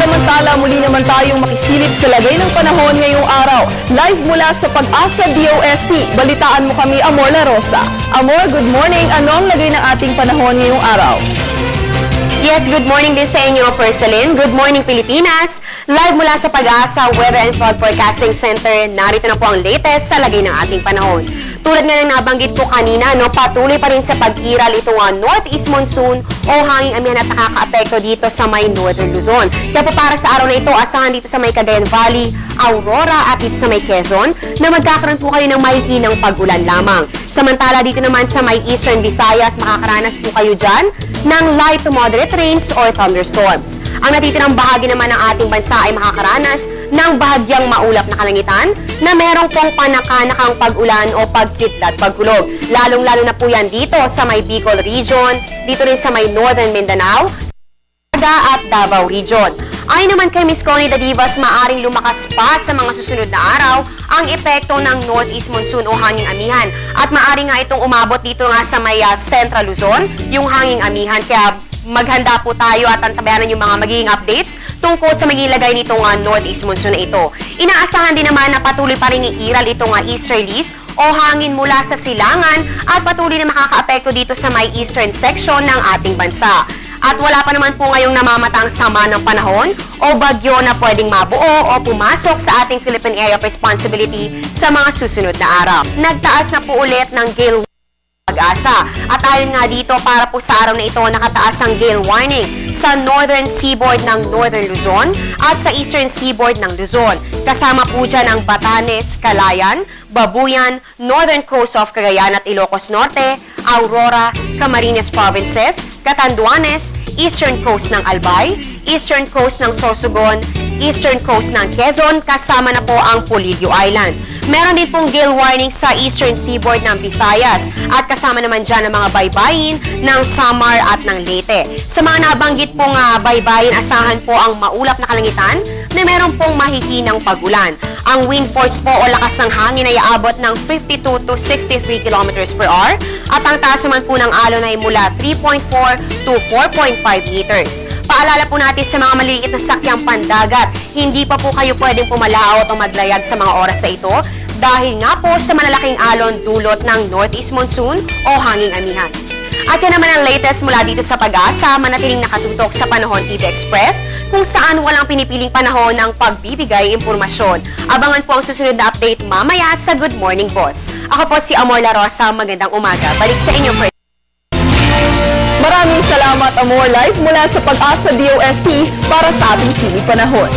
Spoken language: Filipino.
Samantala, muli naman tayong makisilip sa lagay ng panahon ngayong araw. Live mula sa Pag-asa DOST, balitaan mo kami, Amor La Rosa. Amor, good morning. Ano ang lagay ng ating panahon ngayong araw? Yes, good morning din sa inyo, Persalyn. Good morning, Pilipinas. Live mula sa Pag-asa Weather and Flood Forecasting Center, narito na po ang latest sa lagay ng ating panahon. Tulad nga ng nabanggit po kanina, patuloy pa rin sa pag-iral itong northeast monsoon o hanging amihan at nakaka-apekto dito sa may northern Luzon. Kaya po para sa araw na ito, asahan dito sa may Cagayan Valley, Aurora at dito sa may Quezon na magkakaroon po kayo ng mahihinang pag-ulan lamang. Samantala dito naman sa may Eastern Visayas, makakaranas po kayo dyan ng light to moderate rains or thunderstorms. Ang natitirang bahagi naman ng ating bansa ay makakaranas ng bahagyang maulap na kalangitan na merong pong panakanakang pag-ulan o pagkidlat, pagkulog. Lalong-lalo na po yan dito sa may Bicol Region, dito rin sa may Northern Mindanao, at Davao Region. Ayon naman kay Ms. Connie Dadivas, maaring lumakas pa sa mga susunod na araw ang epekto ng northeast monsoon o hanging amihan. At maaring nga itong umabot dito nga sa may Central Luzon, yung hanging amihan. Kaya maghanda po tayo at antabayanan yung mga magiging updates tungkol sa magiging lagay nitong northeast monsoon na ito. Inaasahan din naman na patuloy pa rin iiral itong easterlies o hangin mula sa silangan at patuloy na makakaapekto dito sa may eastern section ng ating bansa. At wala pa naman po ngayong namamatang sama ng panahon o bagyo na pwedeng mabuo o pumasok sa ating Philippine Area of Responsibility sa mga susunod na araw. Nagtaas na po ulit ng gale Pag-asa. At ayon nga dito, para po sa araw na ito, nakataas ang gale warning sa northern seaboard ng Northern Luzon at sa eastern seaboard ng Luzon. Kasama po dyan ang Batanes, Calayan, Babuyan, Northern Coast of Cagayan at Ilocos Norte, Aurora, Camarines Provinces, Catanduanes, Eastern Coast ng Albay, Eastern Coast ng Sorsogon, Eastern Coast ng Quezon, kasama na po ang Polillo Island. Meron din pong gale warning sa eastern seaboard ng Visayas at kasama naman dyan ang mga baybayin ng Samar at ng Leyte. Sa mga nabanggit pong baybayin, asahan po ang maulap na kalangitan na meron pong mahihinang pag-ulan. Ang wind force po o lakas ng hangin ay aabot ng 52 to 63 kilometers per hour at ang taas naman po ng alon ay mula 3.4 to 4.5 meters. Paalala po natin sa mga maliliit na sakyang pandagat, hindi pa po kayo pwedeng pumalaot o maglayag sa mga oras na ito dahil nga po sa malalaking alon dulot ng northeast monsoon o hanging amihan. At yan naman ang latest mula dito sa Pag-asa, manatiling nakatutok sa Panahon TV Express kung saan walang pinipiling panahon ng pagbibigay impormasyon. Abangan po ang susunod na update mamaya sa Good Morning Boss. Ako po si Amor La Rosa, magandang umaga. Balik sa inyo. Maraming salamat, Amor. Live mula sa Pag-asa DOST para sa ating sining panahon.